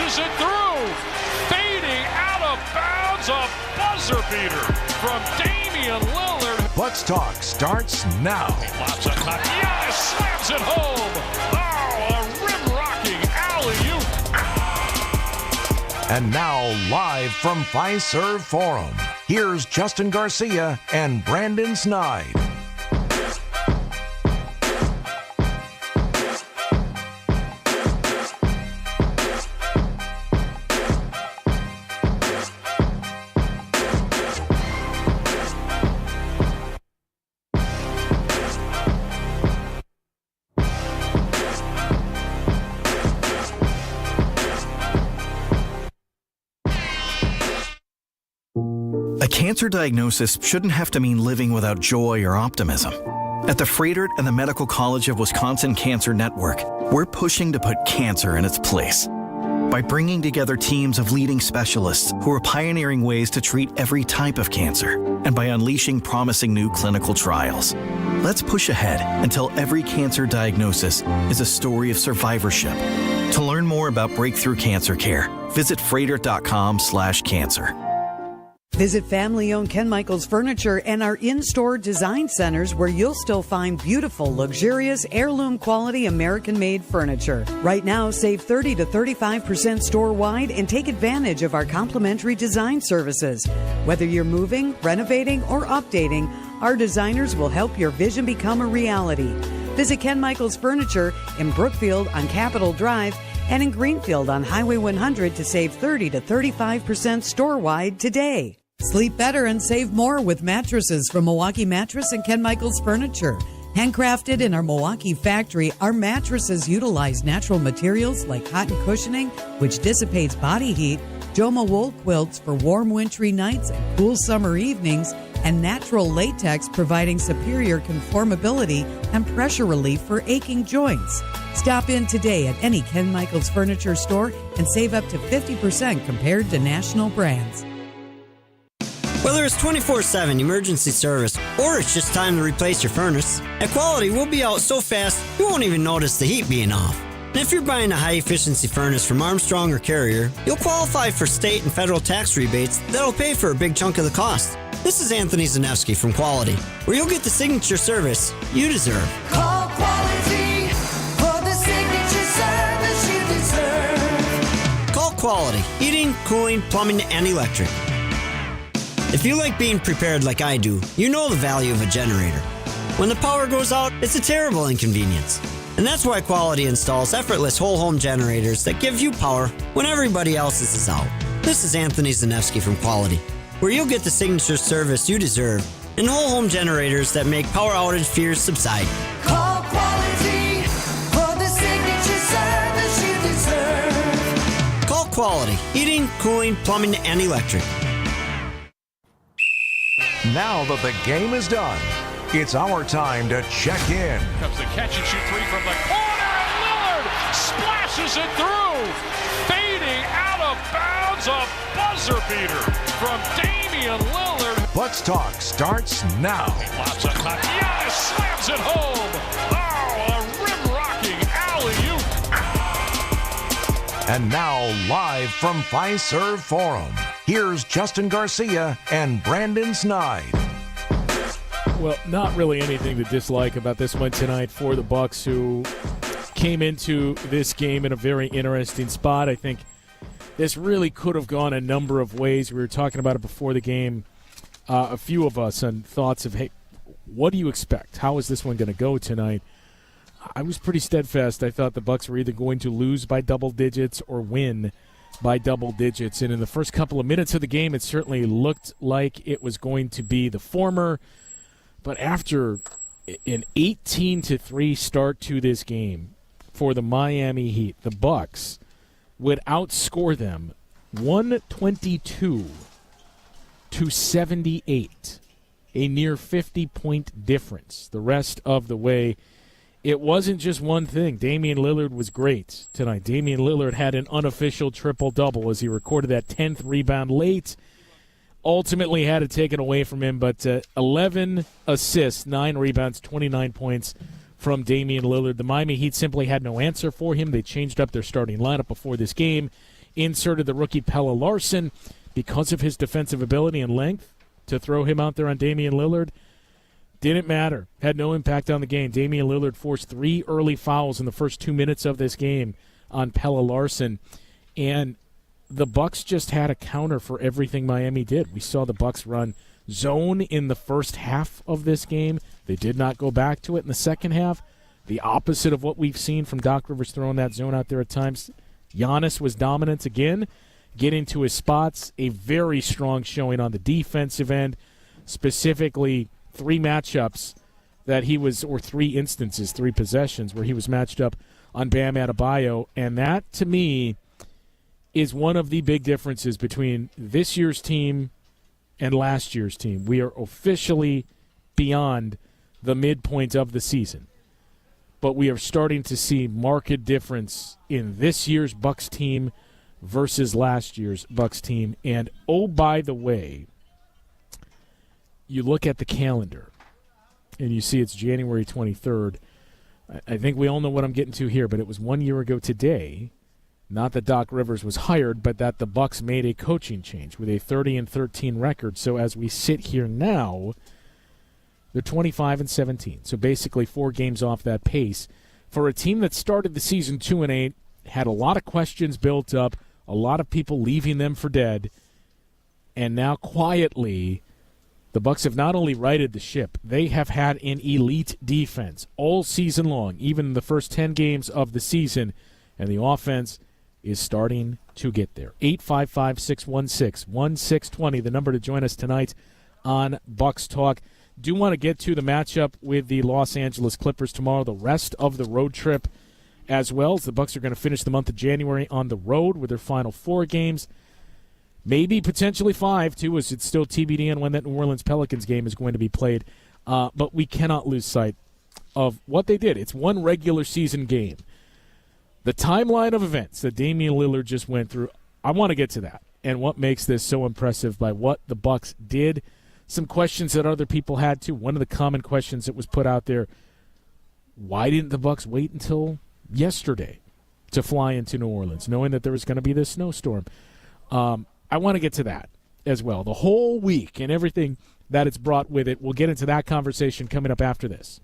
Slashes it through. Fading out of bounds. A buzzer beater from Damian Lillard. Bucks Talk starts now. Lots of time. Giannis slams it home. Oh, a rim-rocking alley-oop. And now, live from Fiserv Forum, here's Justin Garcia and Brandon Snide. A cancer diagnosis shouldn't have to mean living without joy or optimism. At the Freighter and the Medical College of Wisconsin Cancer Network, we're pushing to put cancer in its place. By bringing together teams of leading specialists who are pioneering ways to treat every type of cancer, and by unleashing promising new clinical trials. Let's push ahead until every cancer diagnosis is a story of survivorship. To learn more about breakthrough cancer care, visit freighter.com/cancer. Visit family-owned Ken Michaels Furniture and our in-store design centers where you'll still find beautiful, luxurious, heirloom-quality American-made furniture. Right now, save 30 to 35% store-wide and take advantage of our complimentary design services. Whether you're moving, renovating, or updating, our designers will help your vision become a reality. Visit Ken Michaels Furniture in Brookfield on Capitol Drive and in Greenfield on Highway 100 to save 30 to 35% store-wide today. Sleep better and save more with mattresses from Milwaukee Mattress and Ken Michaels Furniture. Handcrafted in our Milwaukee factory, our mattresses utilize natural materials like cotton cushioning, which dissipates body heat, Joma wool quilts for warm wintry nights and cool summer evenings, and natural latex providing superior conformability and pressure relief for aching joints. Stop in today at any Ken Michaels Furniture store and save up to 50% compared to national brands. Whether it's 24/7 emergency service or it's just time to replace your furnace, at Quality we'll be out so fast you won't even notice the heat being off. And if you're buying a high-efficiency furnace from Armstrong or Carrier, you'll qualify for state and federal tax rebates that'll pay for a big chunk of the cost. This is Anthony Zanevsky from Quality, where you'll get the signature service you deserve. Call Quality for the signature service you deserve. Call Quality, heating, cooling, plumbing, and electric. If you like being prepared like I do, you know the value of a generator. When the power goes out, it's a terrible inconvenience. And that's why Quality installs effortless whole home generators that give you power when everybody else's is out. This is Anthony Zanevsky from Quality, where you'll get the signature service you deserve and whole home generators that make power outage fears subside. Call Quality for the signature service you deserve. Call Quality, heating, cooling, plumbing, and electric. Now that the game is done, it's our time to check in. Comes the catch-and-shoot three from the corner, and Lillard splashes it through. Fading out of bounds, a buzzer beater from Damian Lillard. Bucks Talk starts now. Lots of time. Giannis slams it home. Oh, a rim-rocking alley-oop. And now, live from Fiserv Forum, here's Justin Garcia and Brandon Snide. Well, not really anything to dislike about this one tonight for the Bucks, who came into this game in a very interesting spot. I think this really could have gone a number of ways. We were talking about it before the game, a few of us, on thoughts of, hey, what do you expect? How is this one going to go tonight? I was pretty steadfast. I thought the Bucks were either going to lose by double digits or win by double digits. And in the first couple of minutes of the game, it certainly looked like it was going to be the former. But after an 18-3 start to this game for the Miami Heat, the Bucks would outscore them 122-78, a near 50-point difference the rest of the way. It wasn't just one thing. Damian Lillard was great tonight. Damian Lillard had an unofficial triple-double as he recorded that 10th rebound late. Ultimately had it taken away from him, but 11 assists, 9 rebounds, 29 points from Damian Lillard. The Miami Heat simply had no answer for him. They changed up their starting lineup before this game. inserted the rookie Pelle Larsson because of his defensive ability and length to throw him out there on Damian Lillard. Didn't matter. Had no impact on the game. Damian Lillard forced 3 early fouls in the first 2 minutes of this game on Pelle Larsson. And the Bucks just had a counter for everything Miami did. We saw the Bucks run zone in the first half of this game. They did not go back to it in the second half. The opposite of what we've seen from Doc Rivers throwing that zone out there at times. Giannis was dominant again, getting to his spots. A very strong showing on the defensive end, specifically 3 matchups that he was, or 3 instances, 3 possessions where he was matched up on Bam Adebayo. And that, to me, is one of the big differences between this year's team and last year's team. We are officially beyond the midpoint of the season, but we are starting to see marked difference in this year's Bucks team versus last year's Bucks team. And, oh, by the way, you look at the calendar and you see it's January 23rd. I think we all know what I'm getting to here, but it was 1 year ago today, not that Doc Rivers was hired, but that the Bucks made a coaching change with a 30-13 record. So as we sit here now, they're 25-17. So basically 4 games off that pace. For a team that started the season 2-8, had a lot of questions built up, a lot of people leaving them for dead, and now quietly the Bucks have not only righted the ship, they have had an elite defense all season long, even in the first 10 games of the season, and the offense is starting to get there. 855-616-1620, the number to join us tonight on Bucks Talk. Do want to get to the matchup with the Los Angeles Clippers tomorrow, the rest of the road trip as well, as the Bucks are going to finish the month of January on the road with their final 4 games. Maybe potentially 5, too, as it's still TBD on when that New Orleans Pelicans game is going to be played. But we cannot lose sight of what they did. It's one regular season game. The timeline of events that Damian Lillard just went through, I want to get to that and what makes this so impressive by what the Bucks did. Some questions that other people had, too. One of the common questions that was put out there, why didn't the Bucks wait until yesterday to fly into New Orleans, knowing that there was going to be this snowstorm? I want to get to that as well. The whole week and everything that it's brought with it. We'll get into that conversation coming up after this.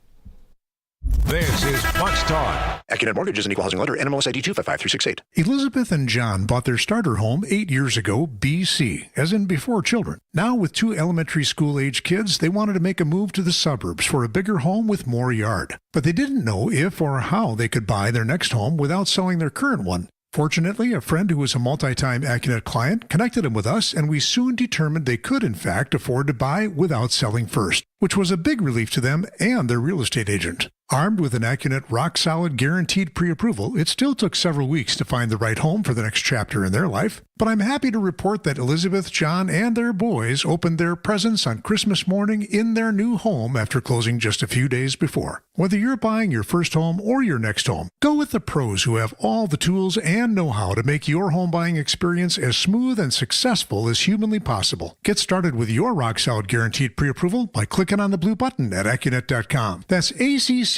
This is Bucks Talk. AccuNet Mortgage is an equal housing lender. NMLS ID 255368. Elizabeth and John bought their starter home 8 years ago, BC, as in before children. Now, with 2 elementary school-age kids, they wanted to make a move to the suburbs for a bigger home with more yard. But they didn't know if or how they could buy their next home without selling their current one. Fortunately, a friend who was a multi-time AccuNet client connected them with us, and we soon determined they could, in fact, afford to buy without selling first, which was a big relief to them and their real estate agent. Armed with an AccuNet rock-solid guaranteed pre-approval, it still took several weeks to find the right home for the next chapter in their life. But I'm happy to report that Elizabeth, John, and their boys opened their presents on Christmas morning in their new home after closing just a few days before. Whether you're buying your first home or your next home, go with the pros who have all the tools and know-how to make your home buying experience as smooth and successful as humanly possible. Get started with your rock-solid guaranteed pre-approval by clicking on the blue button at AccuNet.com. That's ACCUNET.com.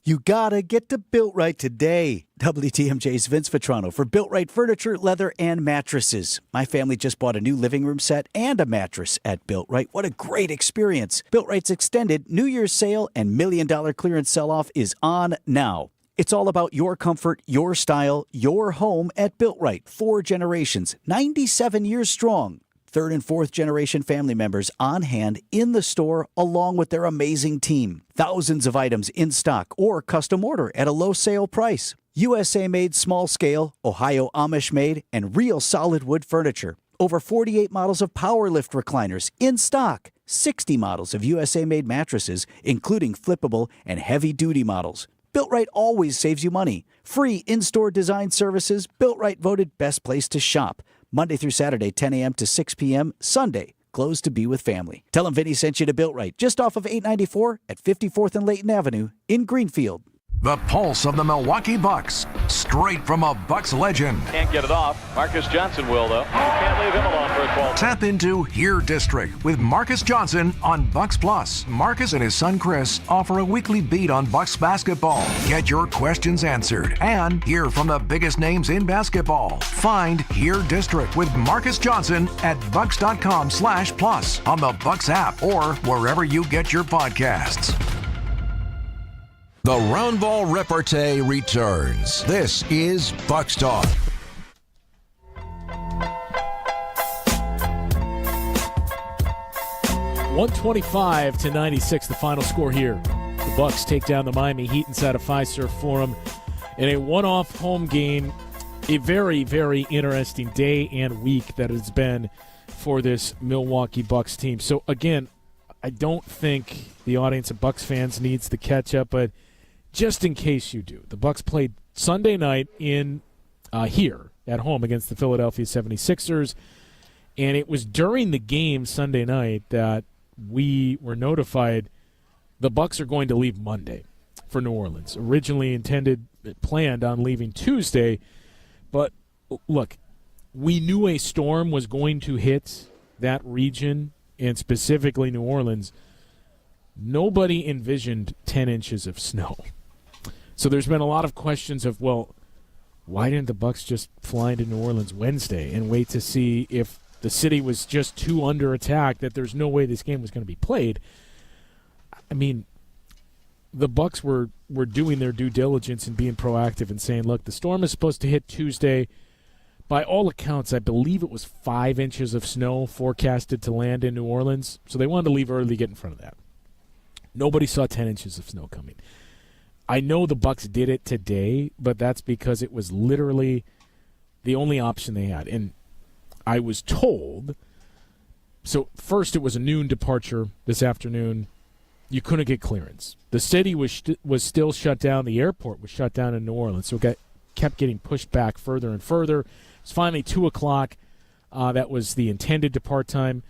You gotta get to Built Right today. WTMJ's Vince Vitrano for Built Right furniture, leather, and mattresses. My family just bought a new living room set and a mattress at Built Right. What a great experience. Built Right's extended New Year's sale and $1 million clearance sell-off is on now. It's all about your comfort, your style, your home at Built Right. 4 generations, 97 years strong. 3rd and 4th generation family members on hand in the store along with their amazing team. Thousands of items in stock or custom order at a low sale price. USA made small scale, Ohio Amish made, and real solid wood furniture. Over 48 models of power lift recliners in stock. 60 models of USA made mattresses, including flippable and heavy duty models. Built Right always saves you money. Free in-store design services. Built Right voted best place to shop. Monday through Saturday, 10 a.m. to 6 p.m. Sunday, closed to be with family. Tell them Vinny sent you to Built Right, just off of 894 at 54th and Layton Avenue in Greenfield. The pulse of the Milwaukee Bucks, straight from a Bucks legend. Can't get it off. Marcus Johnson will, though. Can't leave him alone for a 12. Tap into Here District with Marcus Johnson on Bucks Plus. Marcus and his son Chris offer a weekly beat on Bucks basketball. Get your questions answered and hear from the biggest names in basketball. Find Here District with Marcus Johnson at bucks.com/plus on the Bucks app or wherever you get your podcasts. The Roundball Repartee returns. This is Bucks Talk. $125-96, the final score here. The Bucks take down the Miami Heat inside of Fiserv Forum in a one-off home game. A very, very interesting day and week that it's been for this Milwaukee Bucks team. So, again, I don't think the audience of Bucks fans needs the catch-up, but just in case you do, the Bucks played Sunday night in here at home against the Philadelphia 76ers, and it was during the game Sunday night that we were notified the Bucks are going to leave Monday for New Orleans. Originally planned on leaving Tuesday, but look, we knew a storm was going to hit that region, and specifically New Orleans. Nobody envisioned 10 inches of snow. So there's been a lot of questions of, well, why didn't the Bucks just fly into New Orleans Wednesday and wait to see if the city was just too under attack that there's no way this game was going to be played? I mean, the Bucks were doing their due diligence and being proactive and saying, look, the storm is supposed to hit Tuesday. By all accounts, I believe it was 5 inches of snow forecasted to land in New Orleans. So they wanted to leave early to get in front of that. Nobody saw 10 inches of snow coming. I know the Bucks did it today, but that's because it was literally the only option they had. And I was told, so first it was a noon departure this afternoon. You couldn't get clearance. The city was still shut down. The airport was shut down in New Orleans, so it kept getting pushed back further and further. It's finally 2 o'clock. That was the intended depart time.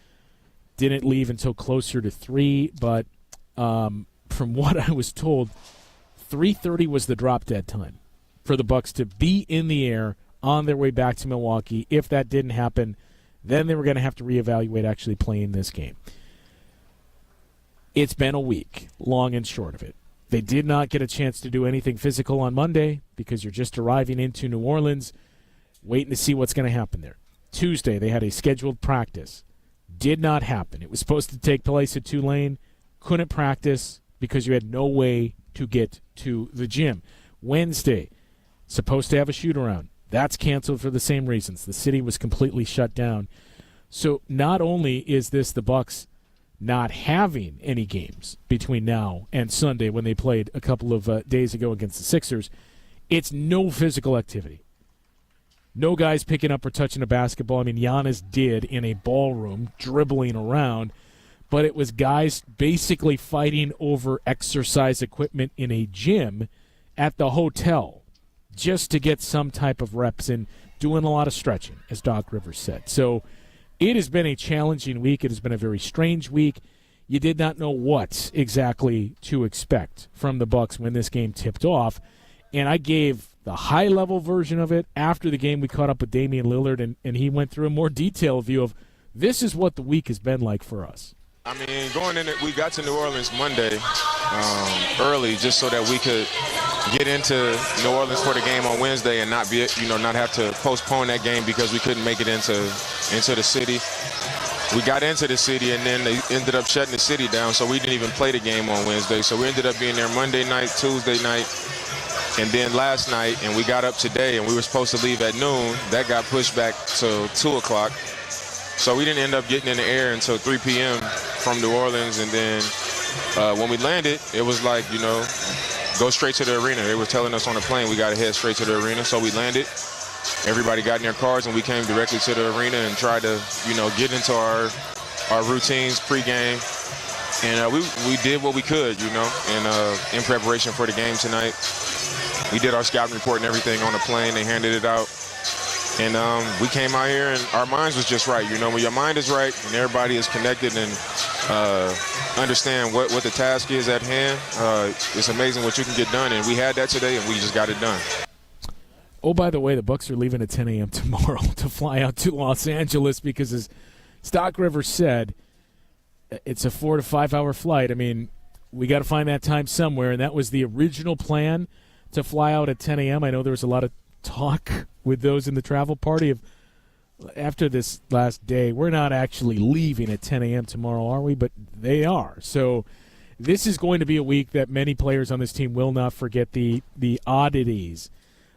Didn't leave until closer to 3, but from what I was told, 3:30 was the drop-dead time for the Bucks to be in the air on their way back to Milwaukee. If that didn't happen, then they were going to have to reevaluate actually playing this game. It's been a week, long and short of it. They did not get a chance to do anything physical on Monday because you're just arriving into New Orleans, waiting to see what's going to happen there. Tuesday, they had a scheduled practice. Did not happen. It was supposed to take place at Tulane. Couldn't practice because you had no way to get to the gym. Wednesday, supposed to have a shoot-around. That's canceled for the same reasons. The city was completely shut down. So not only is this the Bucks not having any games between now and Sunday when they played a couple of days ago against the Sixers, it's no physical activity. No guys picking up or touching a basketball. I mean, Giannis did in a ballroom, dribbling around, but it was guys basically fighting over exercise equipment in a gym at the hotel just to get some type of reps and doing a lot of stretching, as Doc Rivers said. So it has been a challenging week. It has been a very strange week. You did not know what exactly to expect from the Bucks when this game tipped off, and I gave the high-level version of it. After the game, we caught up with Damian Lillard, and he went through a more detailed view of this is what the week has been like for us. I mean, going in, we got to New Orleans Monday early just so that we could get into New Orleans for the game on Wednesday and not have to postpone that game because we couldn't make it into the city. We got into the city and then they ended up shutting the city down, so we didn't even play the game on Wednesday. So we ended up being there Monday night, Tuesday night, and then last night, and we got up today and we were supposed to leave at noon. That got pushed back to 2 o'clock. So we didn't end up getting in the air until 3 p.m. from New Orleans. And then when we landed, it was like, go straight to the arena. They were telling us on the plane we got to head straight to the arena. So we landed. Everybody got in their cars, and we came directly to the arena and tried to, get into our routines pregame. And we did what we could, and in preparation for the game tonight. We did our scouting report and everything on the plane. They handed it out. And we came out here, and our minds was just right. When your mind is right and everybody is connected and understand what the task is at hand. It's amazing what you can get done, and we had that today, and we just got it done. Oh, by the way, the Bucs are leaving at 10 a.m. tomorrow to fly out to Los Angeles because, as Stock River said, it's a 4 to 5 hour flight. I mean, we got to find that time somewhere, and that was the original plan, to fly out at 10 a.m. I know there was a lot of talk with those in the travel party of, after this last day, we're not actually leaving at 10 a.m. tomorrow, are we? But they are. So this is going to be a week that many players on this team will not forget, the oddities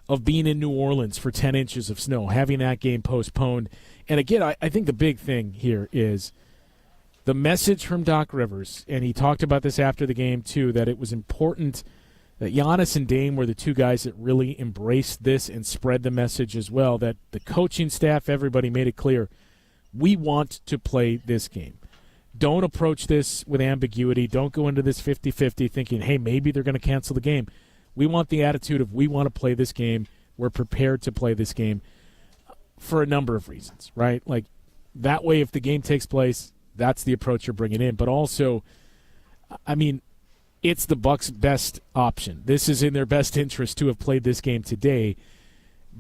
of being in New Orleans for 10 inches of snow, having that game postponed. And again, I think the big thing here is the message from Doc Rivers, and he talked about this after the game too, that it was important that Giannis and Dame were the two guys that really embraced this and spread the message as well, that the coaching staff, everybody made it clear, we want to play this game. Don't approach this with ambiguity. Don't go into this 50-50 thinking, hey, maybe they're going to cancel the game. We want the attitude of we want to play this game. We're prepared to play this game for a number of reasons, right? Like, that way if the game takes place, that's the approach you're bringing in. But also, I mean, it's the Bucs' best option. This is in their best interest to have played this game today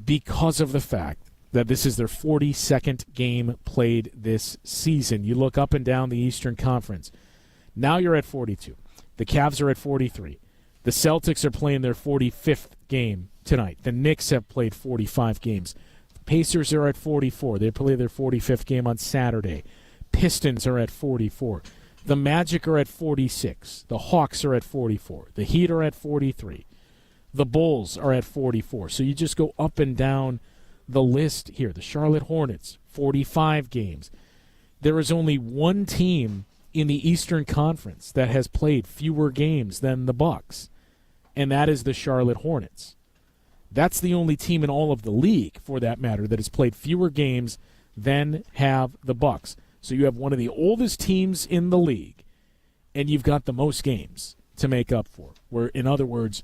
because of the fact that this is their 42nd game played this season. You look up and down the Eastern Conference. Now you're at 42. The Cavs are at 43. The Celtics are playing their 45th game tonight. The Knicks have played 45 games. The Pacers are at 44. They play their 45th game on Saturday. Pistons are at 44. The Magic are at 46. The Hawks are at 44. The Heat are at 43. The Bulls are at 44. So you just go up and down the list here. The Charlotte Hornets, 45 games. There is only one team in the Eastern Conference that has played fewer games than the Bucs, and that is the Charlotte Hornets. That's the only team in all of the league, for that matter, that has played fewer games than have the Bucs. So you have one of the oldest teams in the league, and you've got the most games to make up for. Where, in other words,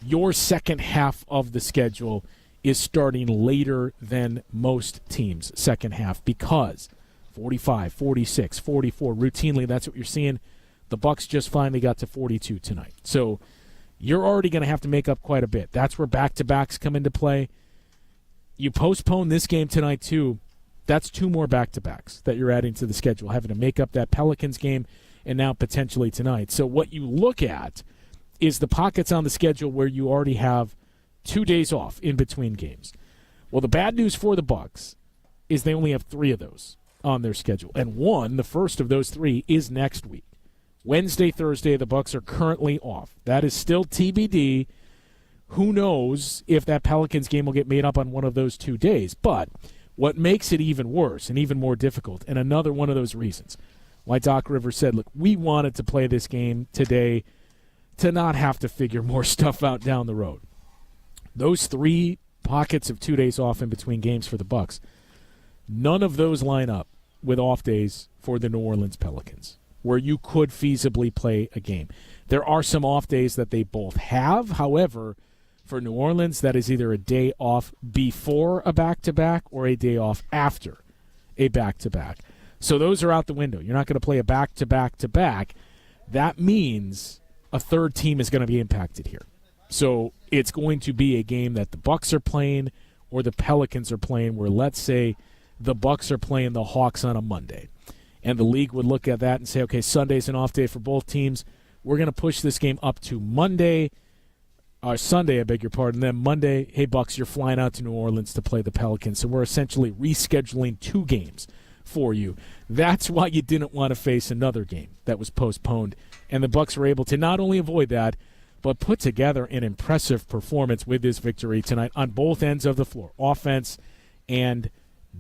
your second half of the schedule is starting later than most teams' second half, because 45, 46, 44, routinely that's what you're seeing. The Bucs just finally got to 42 tonight. So you're already going to have to make up quite a bit. That's where back-to-backs come into play. You postpone this game tonight, too. That's two more back-to-backs that you're adding to the schedule, having to make up that Pelicans game and now potentially tonight. So what you look at is the pockets on the schedule where you already have 2 days off in between games. Well, the bad news for the Bucs is they only have 3 of those on their schedule. And the first of those 3, is next week. Wednesday, Thursday, the Bucs are currently off. That is still TBD. Who knows if that Pelicans game will get made up on one of those 2 days. But what makes it even worse and even more difficult, and another one of those reasons why Doc Rivers said, look, we wanted to play this game today to not have to figure more stuff out down the road. Those 3 pockets of 2 days off in between games for the Bucs, none of those line up with off days for the New Orleans Pelicans, where you could feasibly play a game. There are some off days that they both have. However, for New Orleans, that is either a day off before a back-to-back or a day off after a back-to-back. So those are out the window. You're not going to play a back-to-back-to-back. That means a third team is going to be impacted here. So it's going to be a game that the Bucs are playing or the Pelicans are playing, where let's say the Bucs are playing the Hawks on a Monday. And the league would look at that and say, okay, Sunday's an off day for both teams. We're going to push this game up to Sunday, I beg your pardon. Then Monday, hey, Bucs, you're flying out to New Orleans to play the Pelicans. So we're essentially rescheduling 2 games for you. That's why you didn't want to face another game that was postponed. And the Bucs were able to not only avoid that, but put together an impressive performance with this victory tonight on both ends of the floor, offense and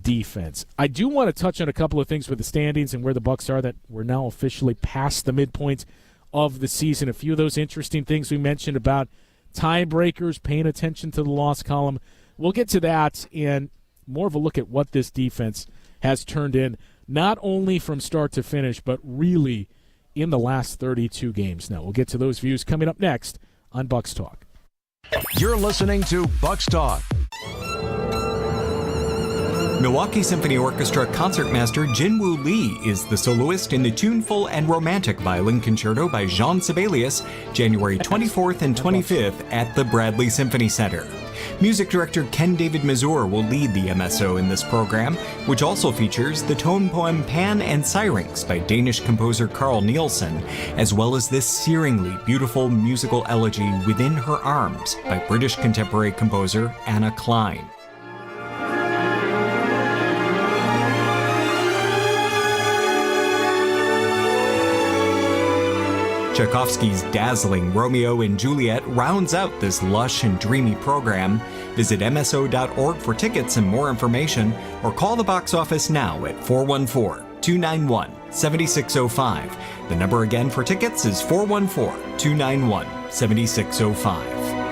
defense. I do want to touch on a couple of things with the standings and where the Bucs are, that we're now officially past the midpoint of the season. A few of those interesting things we mentioned about tiebreakers, paying attention to the loss column. We'll get to that and more of a look at what this defense has turned in, not only from start to finish, but really in the last 32 games now. We'll get to those views coming up next on Bucs Talk. You're listening to Bucs Talk. Milwaukee Symphony Orchestra concertmaster Jinwoo Lee is the soloist in the tuneful and romantic violin concerto by Jean Sibelius, January 24th and 25th at the Bradley Symphony Center. Music director Ken David Mazur will lead the MSO in this program, which also features the tone poem Pan and Syrinx by Danish composer Carl Nielsen, as well as this searingly beautiful musical elegy Within Her Arms by British contemporary composer Anna Klein. Tchaikovsky's dazzling Romeo and Juliet rounds out this lush and dreamy program. Visit MSO.org for tickets and more information, or call the box office now at 414-291-7605. The number again for tickets is 414-291-7605.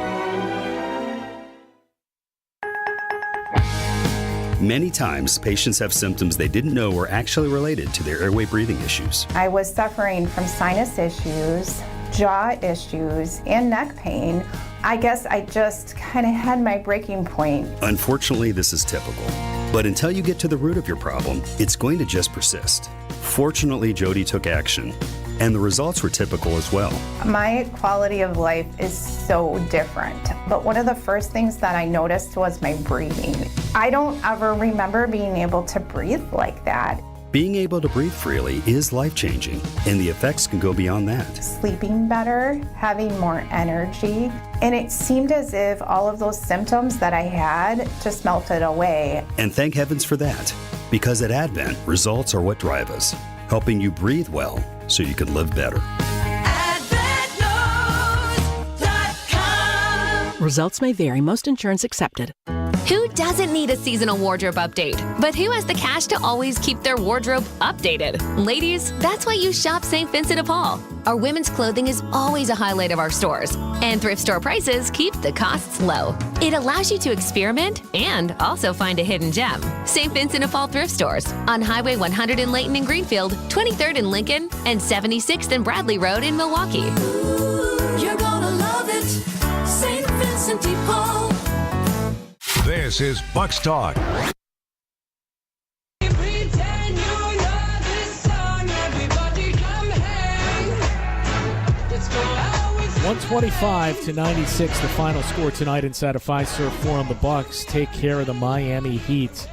Many times, patients have symptoms they didn't know were actually related to their airway breathing issues. I was suffering from sinus issues, jaw issues, and neck pain. I guess I just kind of had my breaking point. Unfortunately, this is typical. But until you get to the root of your problem, it's going to just persist. Fortunately, Jody took action, and the results were typical as well. My quality of life is so different, but one of the first things that I noticed was my breathing. I don't ever remember being able to breathe like that. Being able to breathe freely is life-changing, and the effects can go beyond that. Sleeping better, having more energy, and it seemed as if all of those symptoms that I had just melted away. And thank heavens for that, because at Advent, results are what drive us, helping you breathe well so you can live better. Results may vary. Most insurance accepted. Who doesn't need a seasonal wardrobe update? But who has the cash to always keep their wardrobe updated? Ladies, that's why you shop St. Vincent de Paul. Our women's clothing is always a highlight of our stores, and thrift store prices keep the costs low. It allows you to experiment and also find a hidden gem. St. Vincent de Paul thrift stores on Highway 100 in Layton and Greenfield, 23rd in Lincoln, and 76th and Bradley Road in Milwaukee. You're gonna love it, St. Vincent de Paul. This is Bucks Talk. 125-96, the final score tonight inside of Fiserv Forum. The Bucks take care of the Miami Heat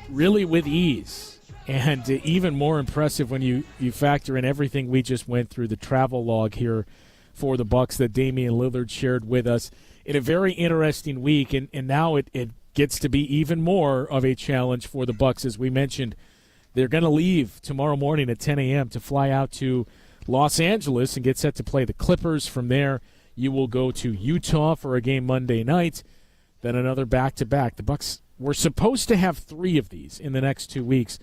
really with ease, and even more impressive when you factor in everything we just went through, the travel log here for the Bucks that Damian Lillard shared with us in a very interesting week, and now it gets to be even more of a challenge for the Bucks. As we mentioned, they're going to leave tomorrow morning at 10 a.m. to fly out to Los Angeles and get set to play the Clippers. From there, you will go to Utah for a game Monday night, then another back-to-back. The Bucks were supposed to have 3 of these in the next 2 weeks.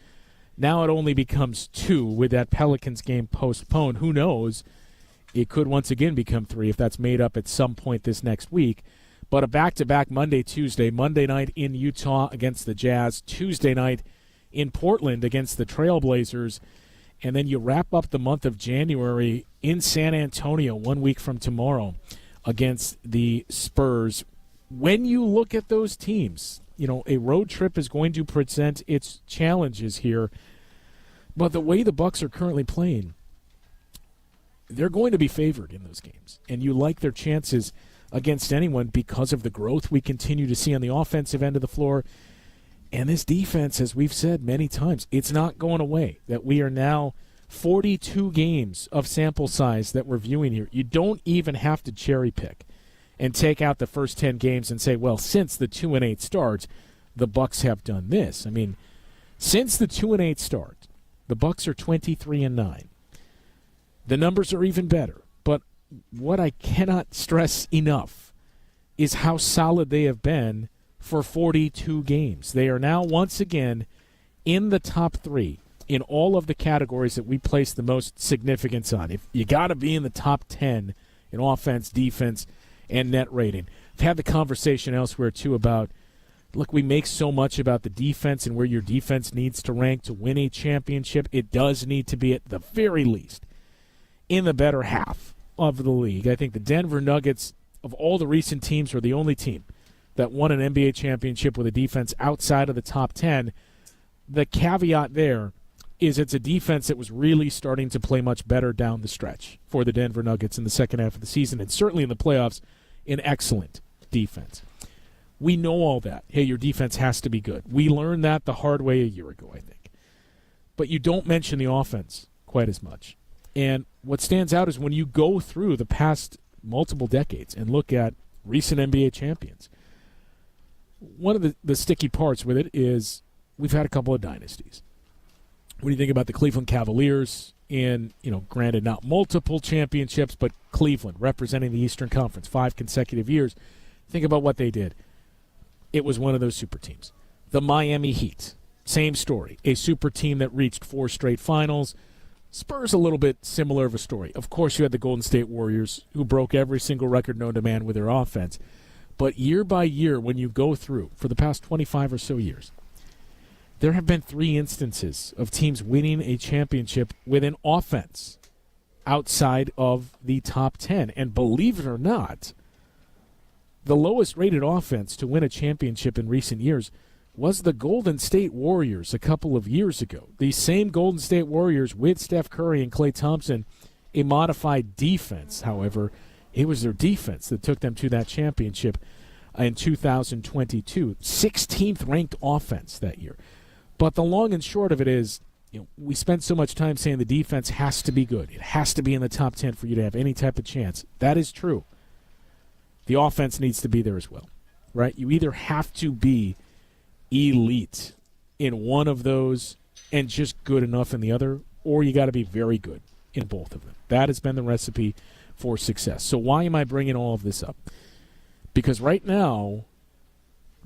Now it only becomes 2 with that Pelicans game postponed. Who knows? It could once again become 3 if that's made up at some point this next week. But a back-to-back Monday, Tuesday. Monday night in Utah against the Jazz. Tuesday night in Portland against the Trailblazers. And then you wrap up the month of January in San Antonio 1 week from tomorrow against the Spurs. When you look at those teams, you know, a road trip is going to present its challenges here. But the way the Bucks are currently playing, they're going to be favored in those games. And you like their chances against anyone because of the growth we continue to see on the offensive end of the floor. And this defense, as we've said many times, it's not going away. That we are now 42 games of sample size that we're viewing here. You don't even have to cherry pick and take out the first 10 games and say, well, since the 2-8 start, the Bucks have done this. I mean, since the 2-8 start, the Bucks are 23-9. The numbers are even better. But what I cannot stress enough is how solid they have been for 42 games. They are now once again in the top 3 in all of the categories that we place the most significance on. If you got to be in the top 10 in offense, defense, and net rating. I've had the conversation elsewhere too about, look, we make so much about the defense and where your defense needs to rank to win a championship. It does need to be at the very least in the better half of the league. I think the Denver Nuggets, of all the recent teams, are the only team that won an NBA championship with a defense outside of the top 10. The caveat there is it's a defense that was really starting to play much better down the stretch for the Denver Nuggets in the second half of the season, and certainly in the playoffs, an excellent defense. We know all that. Hey, your defense has to be good. We learned that the hard way a year ago, I think. But you don't mention the offense quite as much. And what stands out is when you go through the past multiple decades and look at recent NBA champions, one of the sticky parts with it is we've had a couple of dynasties. When you think about the Cleveland Cavaliers in, granted not multiple championships, but Cleveland representing the Eastern Conference 5 consecutive years, think about what they did. It was one of those super teams. The Miami Heat, same story. A super team that reached 4 straight finals. Spurs a little bit similar of a story. Of course, you had the Golden State Warriors who broke every single record known to man with their offense. But year by year, when you go through, for the past 25 or so years, there have been 3 instances of teams winning a championship with an offense outside of the top 10. And believe it or not, the lowest rated offense to win a championship in recent years was the Golden State Warriors a couple of years ago. These same Golden State Warriors with Steph Curry and Klay Thompson, a modified defense, however. It was their defense that took them to that championship in 2022. 16th ranked offense that year. But the long and short of it is, we spend so much time saying the defense has to be good. It has to be in the top 10 for you to have any type of chance. That is true. The offense needs to be there as well, right? You either have to be elite in one of those and just good enough in the other, or you got to be very good in both of them. That has been the recipe for success. So why am I bringing all of this up? Because right now,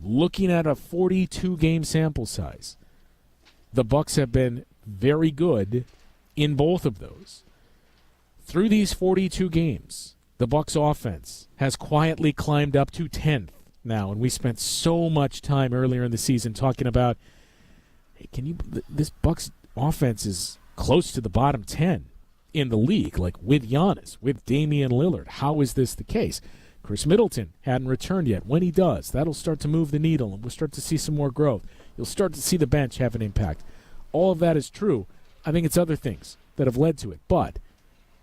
looking at a 42-game sample size, the Bucks have been very good in both of those. Through these 42 games, the Bucks offense has quietly climbed up to 10th now, and we spent so much time earlier in the season talking about, hey, this Bucks offense is close to the bottom 10 in the league, like with Giannis, with Damian Lillard. How is this the case? Chris Middleton hadn't returned yet. When he does, that'll start to move the needle, and we'll start to see some more growth. You'll start to see the bench have an impact. All of that is true. I think it's other things that have led to it. But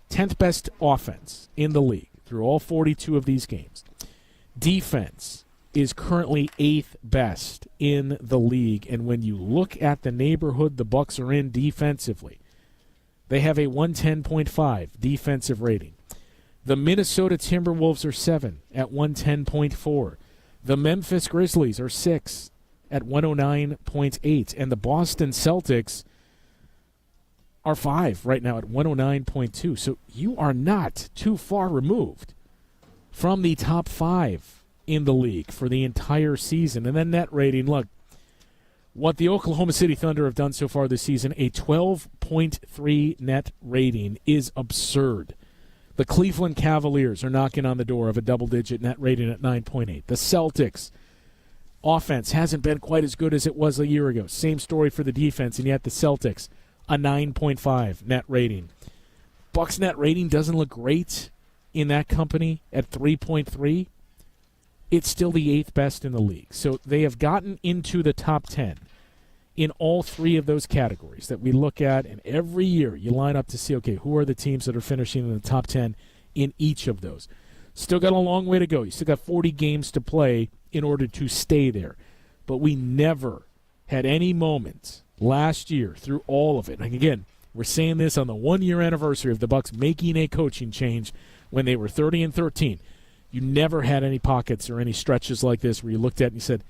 10th best offense in the league through all 42 of these games. Defense is currently 8th best in the league. And when you look at the neighborhood the Bucks are in defensively, they have a 110.5 defensive rating. The Minnesota Timberwolves are 7 at 110.4. The Memphis Grizzlies are 6 at 109.8. And the Boston Celtics are 5 right now at 109.2. So you are not too far removed from the top 5 in the league for the entire season. And then net rating, look, what the Oklahoma City Thunder have done so far this season, a 12.3 net rating, is absurd. The Cleveland Cavaliers are knocking on the door of a double-digit net rating at 9.8. The Celtics offense hasn't been quite as good as it was a year ago. Same story for the defense, and yet the Celtics, a 9.5 net rating. Bucks net rating doesn't look great in that company at 3.3. It's still the 8th best in the league. So they have gotten into the top 10 in all 3 of those categories that we look at, and every year you line up to see, okay, who are the teams that are finishing in the top 10 in each of those. Still got a long way to go. You still got 40 games to play in order to stay there. But we never had any moment last year through all of it. And again, we're saying this on the 1-year anniversary of the Bucks making a coaching change when they were 30-13. You never had any pockets or any stretches like this where you looked at it and you said,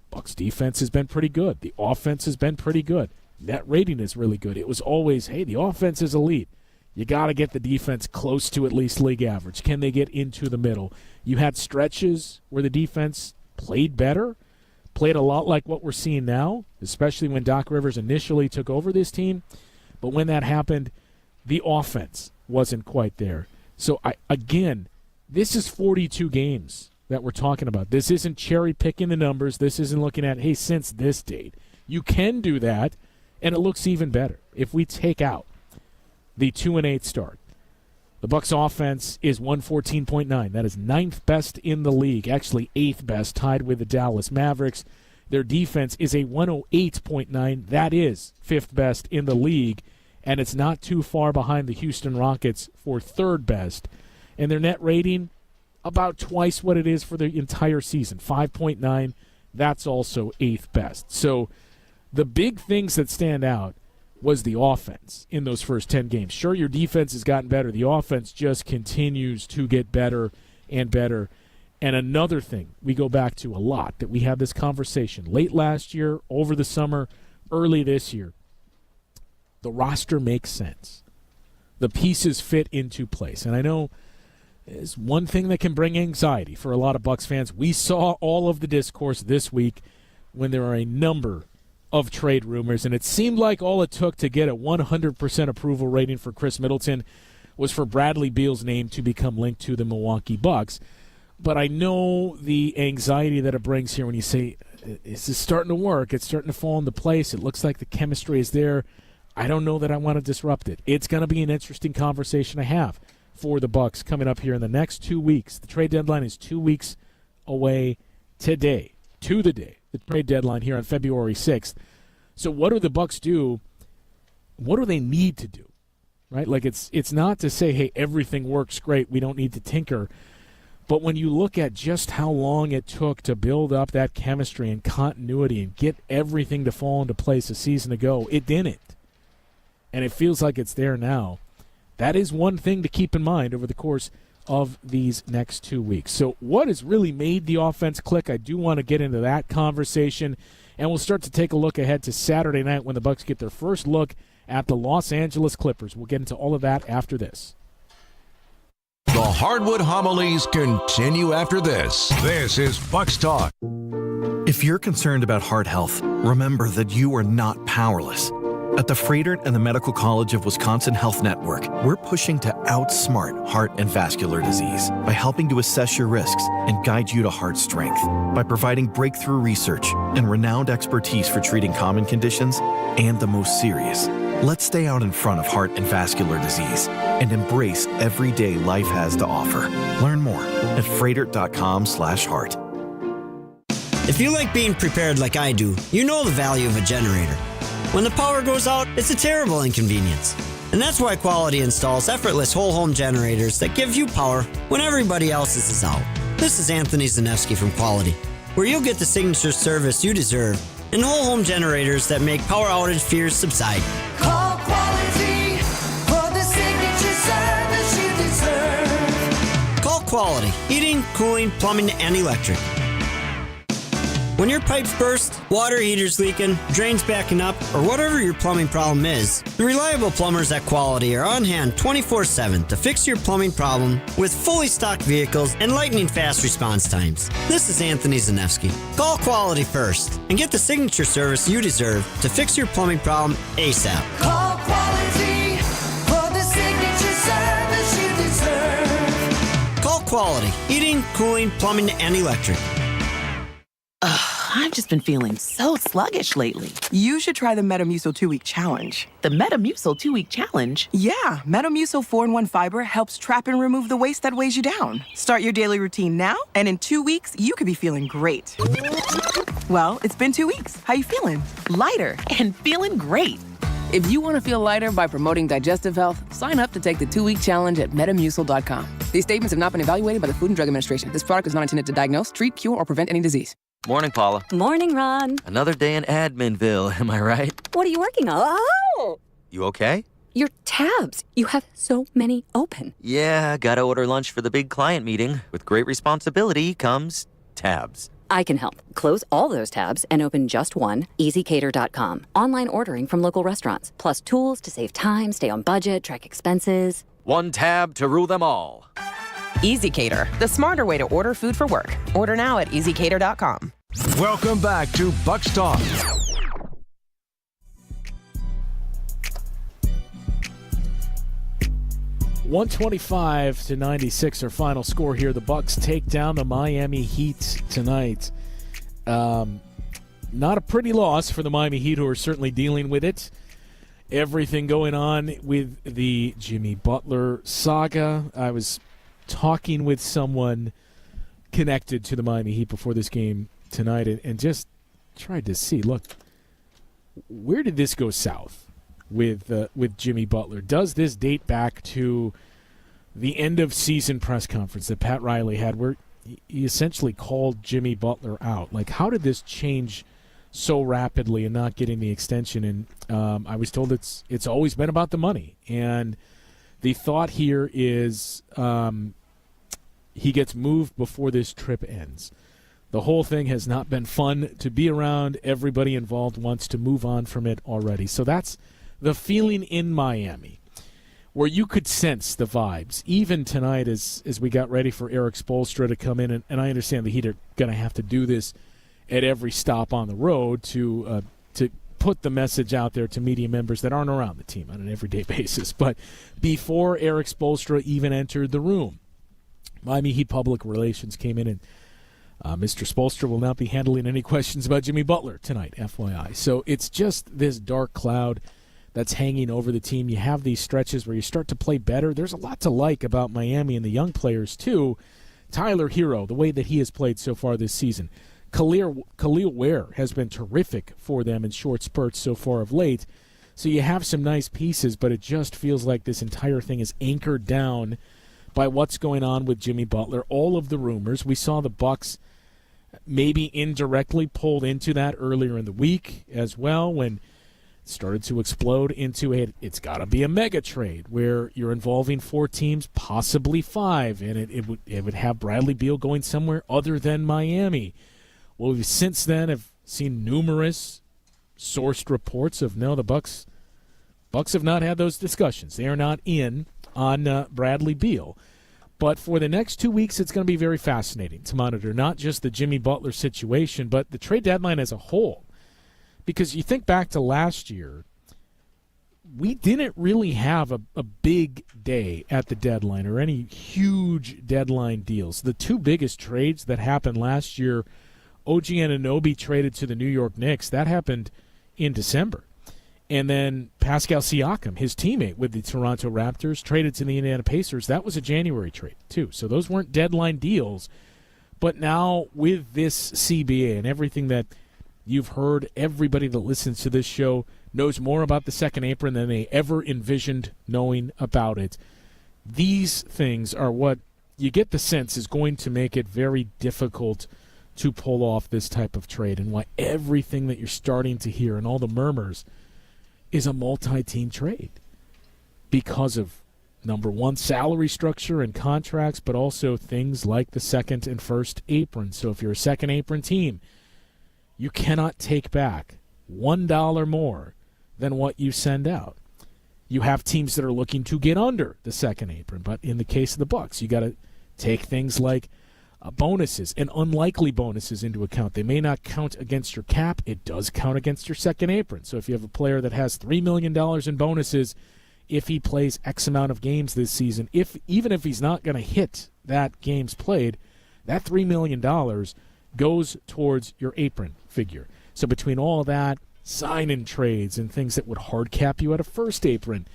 Bucks defense has been pretty good. The offense has been pretty good. Net rating is really good. It was always, hey, the offense is elite. You got to get the defense close to at least league average. Can they get into the middle? You had stretches where the defense played better, played a lot like what we're seeing now, especially when Doc Rivers initially took over this team. But when that happened, the offense wasn't quite there. So, again, this is 42 games that we're talking about. This isn't cherry-picking the numbers. This isn't looking at, hey, since this date. You can do that, and it looks even better if we take out the 2-8 start. The Bucks offense is 114.9. That is 9th best in the league, actually 8th best, tied with the Dallas Mavericks. Their defense is a 108.9. That is 5th best in the league, and it's not too far behind the Houston Rockets for 3rd best. And their net rating, about twice what it is for the entire season, 5.9. That's also 8th best. So the big things that stand out was the offense in those first 10 games. Sure, your defense has gotten better. The offense just continues to get better and better. And another thing we go back to a lot, that we had this conversation late last year, over the summer, early this year. The roster makes sense. The pieces fit into place. And I know it's one thing that can bring anxiety for a lot of Bucks fans. We saw all of the discourse this week when there are a number of trade rumors, and it seemed like all it took to get a 100% approval rating for Chris Middleton was for Bradley Beal's name to become linked to the Milwaukee Bucks. But I know the anxiety that it brings here when you say, is this starting to work? It's starting to fall into place. It looks like the chemistry is there. I don't know that I want to disrupt it. It's going to be an interesting conversation to have for the Bucks coming up here in the next 2 weeks. The trade deadline is 2 weeks away today, to the day. The trade deadline here on February 6th. So what do the Bucks do? What do they need to do? Right? Like it's not to say, hey, everything works great, we don't need to tinker. But when you look at just how long it took to build up that chemistry and continuity and get everything to fall into place a season ago, it didn't. And it feels like it's there now. That is one thing to keep in mind over the course of these next 2 weeks. So what has really made the offense click? I do want to get into that conversation, and we'll start to take a look ahead to Saturday night when the Bucks get their first look at the Los Angeles Clippers. We'll get into all of that after this. The Hardwood Homilies continue after this. This is Bucks Talk. If you're concerned about heart health, remember that you are not powerless. At the Fredert and the Medical College of Wisconsin Health Network, we're pushing to outsmart heart and vascular disease by helping to assess your risks and guide you to heart strength, by providing breakthrough research and renowned expertise for treating common conditions and the most serious. Let's stay out in front of heart and vascular disease and embrace every day life has to offer. Learn more at fredert.com/heart. If you like being prepared like I do, you know the value of a generator. When the power goes out, it's a terrible inconvenience. And that's why Quality installs effortless whole home generators that give you power when everybody else's is out. This is Anthony Zanevsky from Quality, where you'll get the signature service you deserve and whole home generators that make power outage fears subside. Call Quality for the signature service you deserve. Call Quality, heating, cooling, plumbing, and electric. When your pipes burst, water heater's leaking, drains backing up, or whatever your plumbing problem is, the reliable plumbers at Quality are on hand 24/7 to fix your plumbing problem with fully stocked vehicles and lightning-fast response times. This is Anthony Zanevsky. Call Quality first and get the signature service you deserve to fix your plumbing problem ASAP. Call Quality for the signature service you deserve. Call Quality, heating, cooling, plumbing, and electric. I've just been feeling so sluggish lately. You should try the Metamucil 2-Week Challenge. The Metamucil 2-Week Challenge? Yeah, Metamucil 4-in-1 Fiber helps trap and remove the waste that weighs you down. Start your daily routine now, and in 2 weeks, you could be feeling great. Well, it's been 2 weeks. How you feeling? Lighter and feeling great. If you want to feel lighter by promoting digestive health, sign up to take the 2-week challenge at Metamucil.com. These statements have not been evaluated by the Food and Drug Administration. This product is not intended to diagnose, treat, cure, or prevent any disease. Morning, Paula. Morning, Ron. Another day in Adminville, am I right? What are you working on? Oh! You okay? Your tabs. You have so many open. Yeah, gotta order lunch for the big client meeting. With great responsibility comes tabs. I can help. Close all those tabs and open just one, EasyCater.com. Online ordering from local restaurants, plus tools to save time, stay on budget, track expenses. One tab to rule them all. EasyCater, the smarter way to order food for work. Order now at EasyCater.com. Welcome back to Bucks Talk. $125-96 our final score here. The Bucks take down the Miami Heat tonight. Not a pretty loss for the Miami Heat, who are certainly dealing with it. everything going on with the Jimmy Butler saga. I was talking with someone connected to the Miami Heat before this game tonight and just tried to see, look, where did this go south with Jimmy Butler? Does this date back to the end of season press conference that Pat Riley had where he essentially called Jimmy Butler out? Like, how did this change so rapidly and not getting the extension? And I was told it's always been about the money. And the thought here is he gets moved before this trip ends. The whole thing has not been fun to be around. Everybody involved wants to move on from it already. So that's the feeling in Miami, where you could sense the vibes. Even tonight as we got ready for Eric Spoelstra to come in, and I understand the Heat are going to have to do this at every stop on the road to put the message out there to media members that aren't around the team on an everyday basis. But before Eric Spoelstra even entered the room, Miami Heat Public Relations came in, and Mr. Spoelstra will not be handling any questions about Jimmy Butler tonight, FYI. So it's just this dark cloud that's hanging over the team. You have these stretches where you start to play better. There's a lot to like about Miami and the young players, too. Tyler Hero, the way that he has played so far this season. Khalil Ware has been terrific for them in short spurts so far of late. So you have some nice pieces, but it just feels like this entire thing is anchored down by what's going on with Jimmy Butler. All of the rumors. We saw the Bucks maybe indirectly pulled into that earlier in the week as well when it started to explode into it's got to be a mega trade where you're involving 4 teams, possibly 5, and it would have Bradley Beal going somewhere other than Miami. Well, we've since then have seen numerous sourced reports of no, the Bucks have not had those discussions. They are not in on Bradley Beal. But for the next 2 weeks, it's going to be very fascinating to monitor, not just the Jimmy Butler situation, but the trade deadline as a whole. Because you think back to last year, we didn't really have a big day at the deadline or any huge deadline deals. The 2 biggest trades that happened last year, OG Anunoby traded to the New York Knicks. That happened in December. And then Pascal Siakam, his teammate with the Toronto Raptors, traded to the Indiana Pacers. That was a January trade, too. So those weren't deadline deals. But now with this CBA and everything that you've heard, everybody that listens to this show knows more about the second apron than they ever envisioned knowing about it. These things are what you get the sense is going to make it very difficult to pull off this type of trade, and why everything that you're starting to hear and all the murmurs is a multi-team trade because of, number one, salary structure and contracts, but also things like the second and first apron. So if you're a second apron team, you cannot take back $1 more than what you send out. You have teams that are looking to get under the second apron, but in the case of the Bucks, you got to take things like bonuses and unlikely bonuses into account. They may not count against your cap. It does count against your second apron. So if you have a player that has $3 million in bonuses, if he plays X amount of games this season, even if he's not going to hit that games played, that $3 million goes towards your apron figure. So between all that, sign-in trades and things that would hard cap you at a first apron,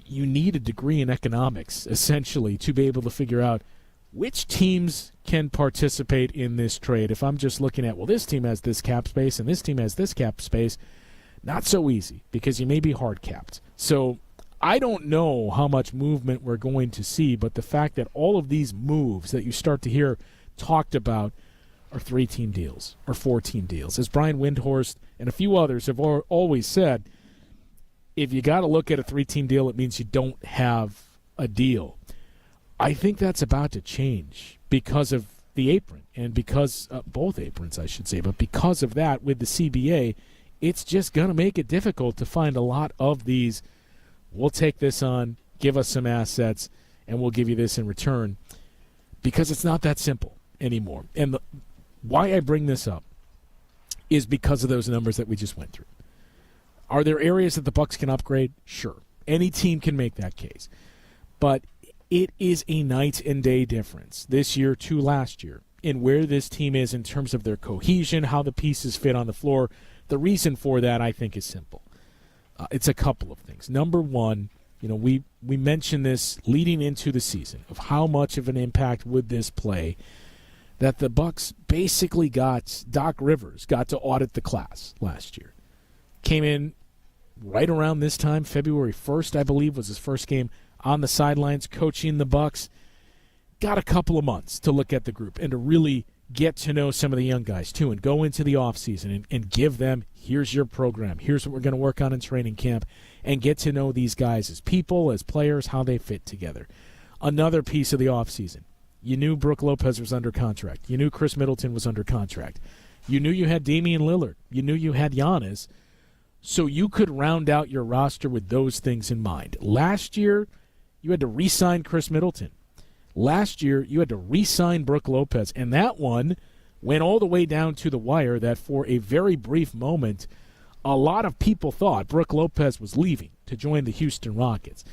you need a degree in economics, essentially, to be able to figure out which teams can participate in this trade. If I'm just looking at, well, this team has this cap space and this team has this cap space, not so easy because you may be hard capped. So I don't know how much movement we're going to see, but the fact that all of these moves that you start to hear talked about are 3-team deals or 4-team deals. As Brian Windhorst and a few others have always said, if you got to look at a 3-team deal, it means you don't have a deal. I think that's about to change because of the apron and because both aprons, I should say. But because of that, with the CBA, it's just going to make it difficult to find a lot of these. We'll take this on, give us some assets, and we'll give you this in return, because it's not that simple anymore. And why I bring this up is because of those numbers that we just went through. Are there areas that the Bucks can upgrade? Sure. Any team can make that case. But it is a night and day difference this year to last year in where this team is in terms of their cohesion, how the pieces fit on the floor. The reason for that, I think, is simple. It's a couple of things. Number one, we mentioned this leading into the season of how much of an impact would this play, that the Bucs basically Doc Rivers got to audit the class last year. Came in right around this time, February 1st, I believe, was his first game on the sidelines coaching the Bucs. Got a couple of months to look at the group and to really get to know some of the young guys, too, and go into the offseason and give them, here's your program, here's what we're going to work on in training camp, and get to know these guys as people, as players, how they fit together. Another piece of the offseason, you knew Brook Lopez was under contract. You knew Chris Middleton was under contract. You knew you had Damian Lillard. You knew you had Giannis. So you could round out your roster with those things in mind. Last year, you had to re-sign Chris Middleton. Last year, you had to re-sign Brook Lopez, and that one went all the way down to the wire that for a very brief moment, a lot of people thought Brook Lopez was leaving to join the Houston Rockets.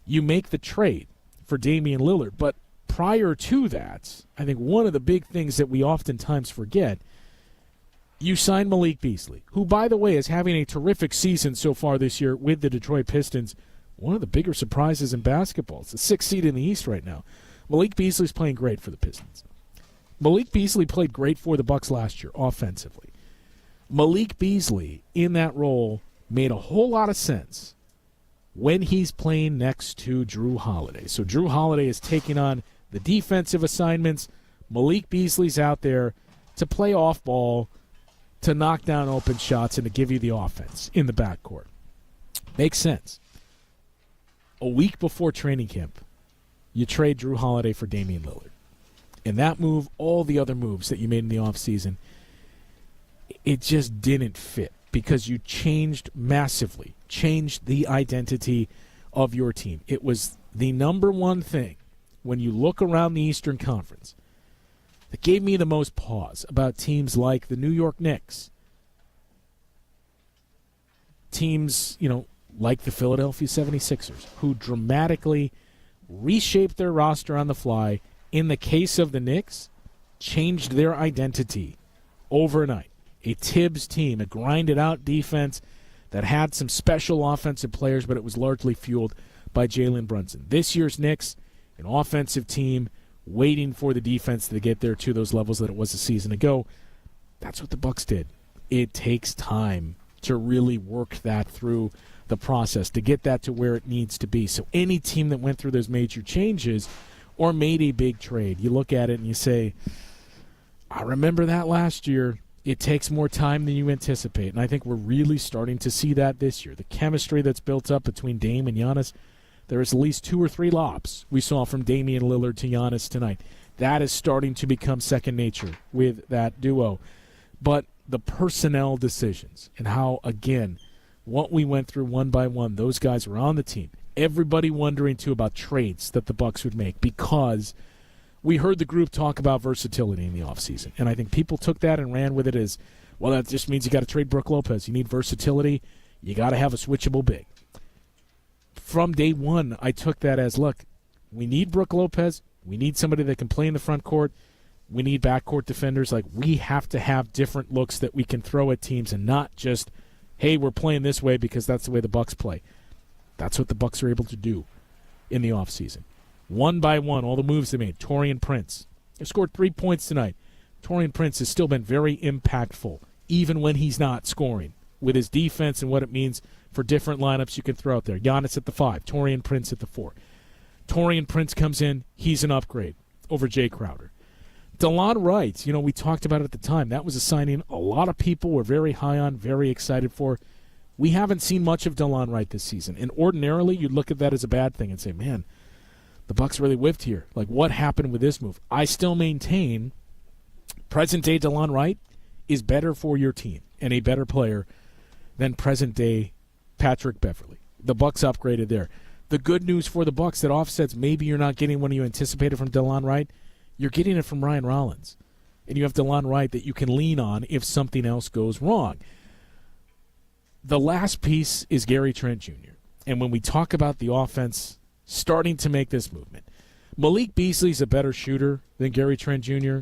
You make the trade for Damian Lillard, but prior to that, I think one of the big things that we oftentimes forget, you signed Malik Beasley, who, by the way, is having a terrific season so far this year with the Detroit Pistons. One of the bigger surprises in basketball. It's the 6th seed in the East right now. Malik Beasley's playing great for the Pistons. Malik Beasley played great for the Bucs last year offensively. Malik Beasley in that role made a whole lot of sense when he's playing next to Drew Holiday. So Drew Holiday is taking on the defensive assignments. Malik Beasley's out there to play off ball, to knock down open shots, and to give you the offense in the backcourt. Makes sense. A week before training camp, you trade Drew Holiday for Damian Lillard. And that move, all the other moves that you made in the offseason, it just didn't fit because you changed massively, changed the identity of your team. It was the number one thing when you look around the Eastern Conference that gave me the most pause about teams like the New York Knicks, teams, like the Philadelphia 76ers, who dramatically reshaped their roster on the fly. In the case of the Knicks, changed their identity overnight. A Tibbs team, a grinded-out defense that had some special offensive players, but it was largely fueled by Jalen Brunson. This year's Knicks, an offensive team waiting for the defense to get there to those levels that it was a season ago. That's what the Bucs did. It takes time to really work that through the process to get that to where it needs to be. So any team that went through those major changes or made a big trade, you look at it and you say, I remember that last year. It takes more time than you anticipate. And I think we're really starting to see that this year. The chemistry that's built up between Dame and Giannis, there is at least 2 or 3 lobs we saw from Damian Lillard to Giannis tonight. That is starting to become second nature with that duo. But the personnel decisions and how, again, what we went through one by one, those guys were on the team. Everybody wondering, too, about trades that the Bucs would make because we heard the group talk about versatility in the offseason. And I think people took that and ran with it as, well, that just means you got to trade Brook Lopez. You need versatility. You got to have a switchable big. From day one, I took that as, look, we need Brook Lopez. We need somebody that can play in the front court. We need backcourt defenders. Like, we have to have different looks that we can throw at teams and not just, hey, we're playing this way because that's the way the Bucs play. That's what the Bucs are able to do in the offseason. One by one, all the moves they made. Taurean Prince. He scored 3 points tonight. Taurean Prince has still been very impactful, even when he's not scoring, with his defense and what it means for different lineups you can throw out there. Giannis at the 5, Taurean Prince at the 4. Taurean Prince comes in, he's an upgrade over Jay Crowder. DeLon Wright, we talked about it at the time. That was a signing a lot of people were very high on, very excited for. We haven't seen much of DeLon Wright this season. And ordinarily, you'd look at that as a bad thing and say, man, the Bucs really whiffed here. Like, what happened with this move? I still maintain present-day DeLon Wright is better for your team and a better player than present-day Patrick Beverley. The Bucs upgraded there. The good news for the Bucs that offsets maybe you're not getting what you anticipated from DeLon Wright, you're getting it from Ryan Rollins. And you have DeLon Wright that you can lean on if something else goes wrong. The last piece is Gary Trent Jr. And when we talk about the offense starting to make this movement, Malik Beasley's a better shooter than Gary Trent Jr.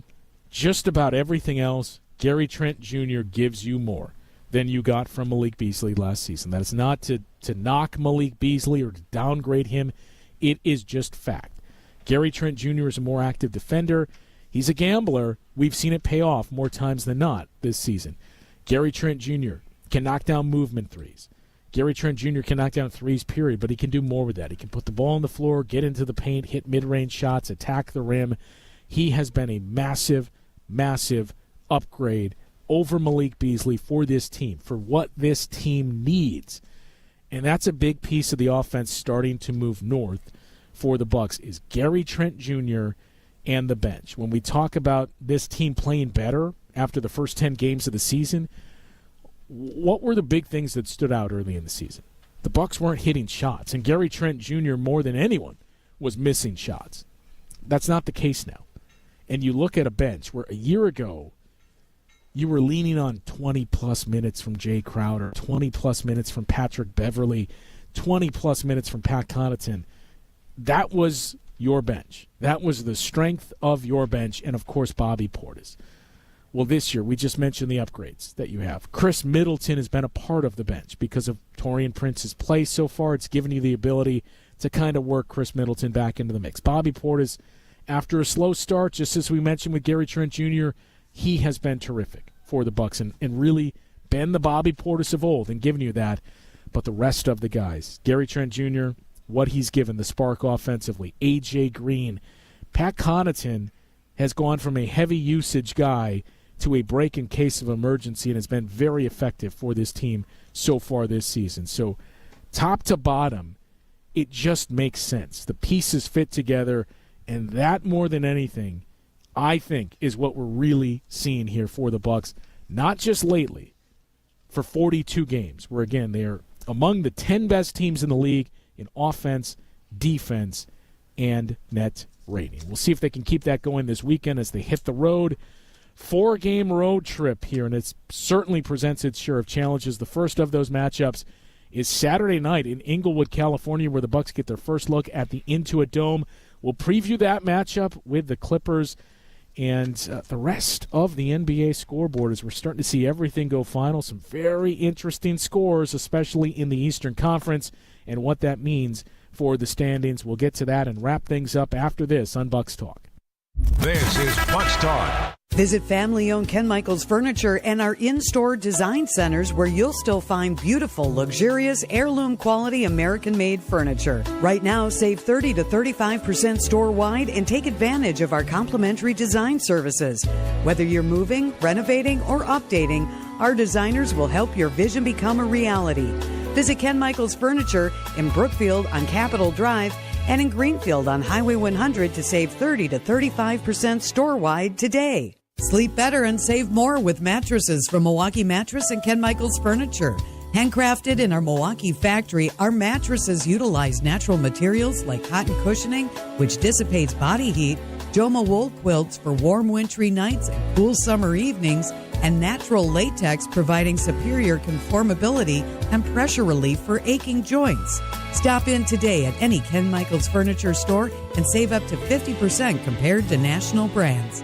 Just about everything else, Gary Trent Jr. gives you more. than you got from Malik Beasley last season. That is not to knock Malik Beasley or to downgrade him. It is just fact. Gary Trent Jr. is a more active defender. He's a gambler. We've seen it pay off more times than not this season. Gary Trent Jr. can knock down movement threes. Gary Trent Jr. can knock down threes, period, but he can do more with that. He can put the ball on the floor, get into the paint, hit mid-range shots, attack the rim. He has been a massive, massive upgrade over Malik Beasley for this team, for what this team needs. And that's a big piece of the offense starting to move north for the Bucks is Gary Trent Jr. and the bench. When we talk about this team playing better after the first 10 games of the season, what were the big things that stood out early in the season? The Bucks weren't hitting shots, and Gary Trent Jr. more than anyone was missing shots. That's not the case now. And you look at a bench where a year ago you were leaning on 20-plus minutes from Jay Crowder, 20-plus minutes from Patrick Beverley, 20-plus minutes from Pat Connaughton. That was your bench. That was the strength of your bench, and, of course, Bobby Portis. Well, this year, we just mentioned the upgrades that you have. Chris Middleton has been a part of the bench because of Taurean Prince's play so far. It's given you the ability to kind of work Chris Middleton back into the mix. Bobby Portis, after a slow start, just as we mentioned with Gary Trent Jr., he has been terrific for the Bucks and really been the Bobby Portis of old and given you that. But the rest of the guys, Gary Trent Jr., what he's given, the spark offensively, A.J. Green, Pat Connaughton has gone from a heavy usage guy to a break in case of emergency and has been very effective for this team so far this season. So top to bottom, it just makes sense. The pieces fit together, and that more than anything, I think, is what we're really seeing here for the Bucks, not just lately, for 42 games, where, again, they are among the 10 best teams in the league in offense, defense, and net rating. We'll see if they can keep that going this weekend as they hit the road. 4-game road trip here, and it certainly presents its share of challenges. The first of those matchups is Saturday night in Inglewood, California, where the Bucks get their first look at the Intuit Dome. We'll preview that matchup with the Clippers and the rest of the NBA scoreboard as we're starting to see everything go final. Some very interesting scores, especially in the Eastern Conference, and what that means for the standings. We'll get to that and wrap things up after this on Bucks Talk. This is Bucks Talk. Visit family-owned Ken Michaels Furniture and our in-store design centers where you'll still find beautiful, luxurious, heirloom-quality American-made furniture. Right now, save 30 to 35% store-wide and take advantage of our complimentary design services. Whether you're moving, renovating, or updating, our designers will help your vision become a reality. Visit Ken Michaels Furniture in Brookfield on Capitol Drive and in Greenfield on Highway 100 to save 30 to 35% store-wide today. Sleep better and save more with mattresses from Milwaukee Mattress and Ken Michaels Furniture. Handcrafted in our Milwaukee factory, our mattresses utilize natural materials like cotton cushioning, which dissipates body heat, Joma wool quilts for warm wintry nights and cool summer evenings, and natural latex providing superior conformability and pressure relief for aching joints. Stop in today at any Ken Michaels Furniture store and save up to 50% compared to national brands.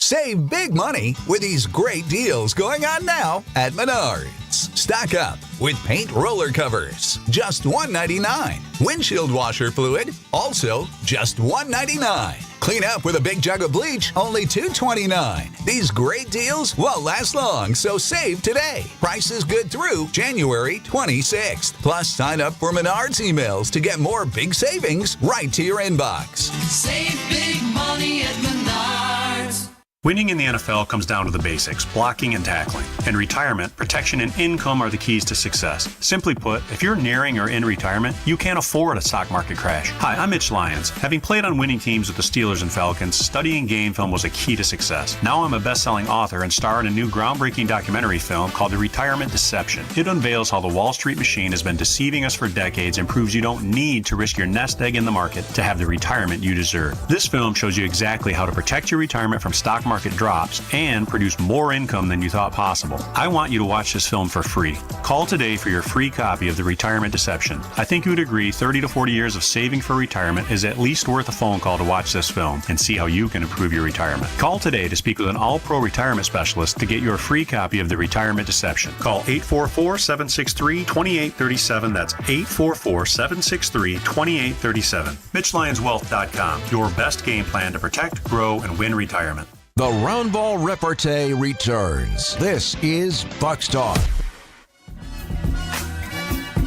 Save big money with these great deals going on now at Menards. Stock up with paint roller covers, just $1.99. Windshield washer fluid, also just $1.99. Clean up with a big jug of bleach, only $2.29. These great deals won't last long, so save today. Prices good through January 26th. Plus, sign up for Menards emails to get more big savings right to your inbox. Save big money at Menards. Winning in the NFL comes down to the basics, blocking and tackling. In retirement, protection and income are the keys to success. Simply put, if you're nearing or in retirement, you can't afford a stock market crash. Hi, I'm Mitch Lyons. Having played on winning teams with the Steelers and Falcons, studying game film was a key to success. Now I'm a best-selling author and star in a new groundbreaking documentary film called The Retirement Deception. It unveils how the Wall Street machine has been deceiving us for decades and proves you don't need to risk your nest egg in the market to have the retirement you deserve. This film shows you exactly how to protect your retirement from stock market market drops and produce more income than you thought possible. I want you to watch this film for free. Call today for your free copy of The Retirement Deception. I think you would agree 30 to 40 years of saving for retirement is at least worth a phone call to watch this film and see how you can improve your retirement. Call today to speak with an all-pro retirement specialist to get your free copy of The Retirement Deception. Call 844-763-2837. That's 844-763-2837. MitchLyonsWealth.com. Your best game plan to protect, grow, and win retirement. The Roundball Repartee returns. This is Bucks Talk.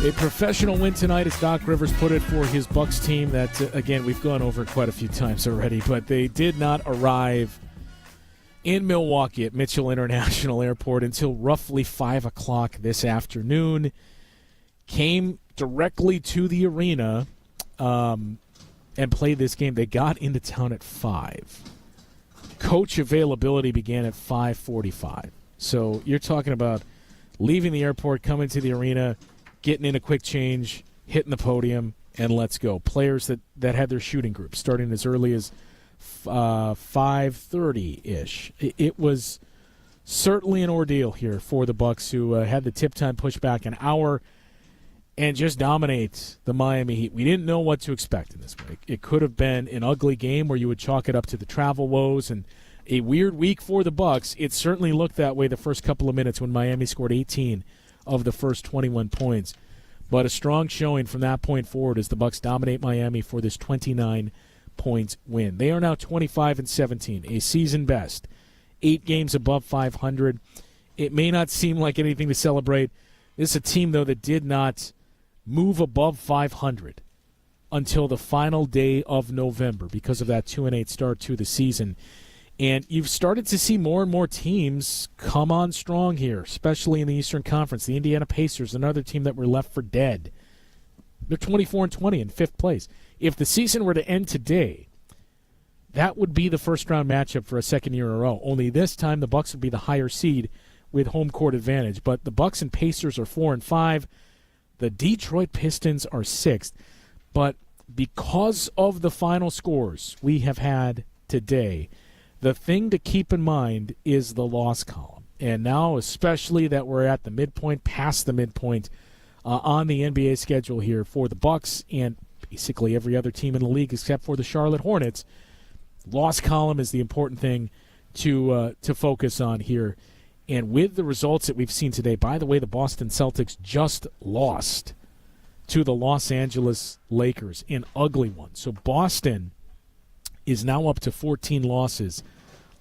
A professional win tonight, as Doc Rivers put it, for his Bucks team that, again, we've gone over quite a few times already, but they did not arrive in Milwaukee at Mitchell International Airport until roughly 5 o'clock this afternoon. Came directly to the arena and played this game. They got into town at 5. Coach availability began at 5:45. So you're talking about leaving the airport, coming to the arena, getting in a quick change, hitting the podium, and let's go. Players that had their shooting groups starting as early as 5:30-ish. It was certainly an ordeal here for the Bucks, who had the tip time pushed back an hour and just dominate the Miami Heat. We didn't know what to expect in this week. It could have been an ugly game where you would chalk it up to the travel woes and a weird week for the Bucks. It certainly looked that way the first couple of minutes when Miami scored 18 of the first 21 points. But a strong showing from that point forward as the Bucks dominate Miami for this 29-point win. They are now 25-17, a season best, 8 games above 500. It may not seem like anything to celebrate. This is a team, though, that did not move above 500 until the final day of November because of that 2-8 start to the season. And you've started to see more and more teams come on strong here, especially in the Eastern Conference. The Indiana Pacers, another team that were left for dead. They're 24-20 in 5th place. If the season were to end today, that would be the first-round matchup for a second year in a row. Only this time the Bucks would be the higher seed with home court advantage. But the Bucks and Pacers are 4 and 5. The Detroit Pistons are 6th. But because of the final scores we have had today, the thing to keep in mind is the loss column. And now, especially that we're at the midpoint, past the midpoint on the NBA schedule here for the Bucks and basically every other team in the league except for the Charlotte Hornets, loss column is the important thing to focus on here. And with the results that we've seen today, by the way, the Boston Celtics just lost to the Los Angeles Lakers, an ugly one. So Boston is now up to 14 losses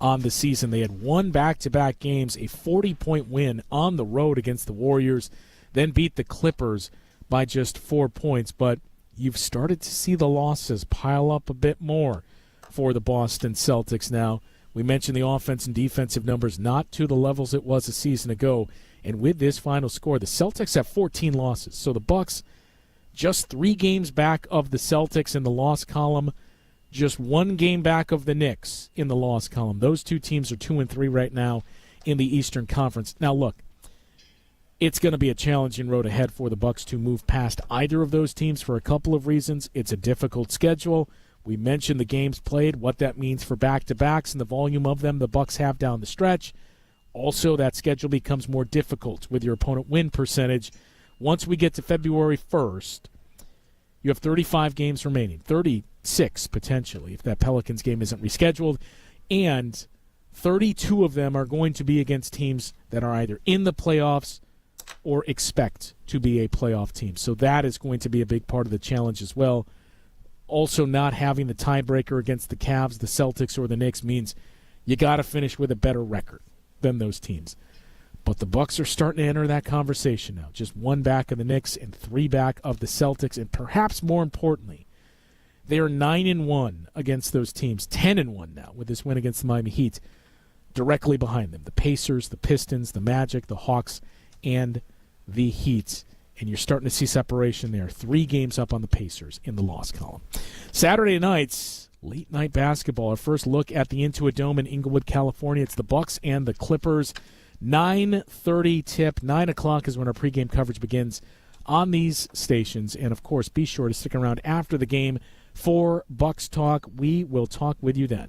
on the season. They had won back-to-back games, a 40-point win on the road against the Warriors, then beat the Clippers by just 4 points. But you've started to see the losses pile up a bit more for the Boston Celtics now. We mentioned the offense and defensive numbers not to the levels it was a season ago. And with this final score, the Celtics have 14 losses. So the Bucks just 3 games back of the Celtics in the loss column, just 1 game back of the Knicks in the loss column. Those two teams are 2 and 3 right now in the Eastern Conference. Now look, it's going to be a challenging road ahead for the Bucks to move past either of those teams for a couple of reasons. It's a difficult schedule. We mentioned the games played, what that means for back-to-backs and the volume of them the Bucks have down the stretch. Also, that schedule becomes more difficult with your opponent win percentage. Once we get to February 1st, you have 35 games remaining, 36 potentially if that Pelicans game isn't rescheduled, and 32 of them are going to be against teams that are either in the playoffs or expect to be a playoff team. So that is going to be a big part of the challenge as well. Also, not having the tiebreaker against the Cavs, the Celtics, or the Knicks means you got to finish with a better record than those teams. But the Bucks are starting to enter that conversation now. Just 1 back of the Knicks and 3 back of the Celtics. And perhaps more importantly, they are 9-1 against those teams. 10-1 now with this win against the Miami Heat. Directly behind them, the Pacers, the Pistons, the Magic, the Hawks, and the Heat. And you're starting to see separation there. 3 games up on the Pacers in the loss column. Saturday nights, late night basketball. Our first look at the Intuit Dome in Inglewood, California. It's the Bucks and the Clippers. 9:30 tip. 9 o'clock is when our pregame coverage begins on these stations. And, of course, be sure to stick around after the game for Bucks Talk. We will talk with you then.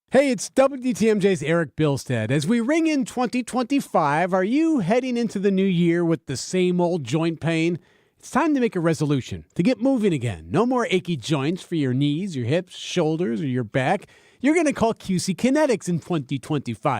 Hey, it's WTMJ's Eric Bilstead. As we ring in 2025, are you heading into the new year with the same old joint pain? It's time to make a resolution, to get moving again. No more achy joints for your knees, your hips, shoulders, or your back. You're going to call QC Kinetics in 2025.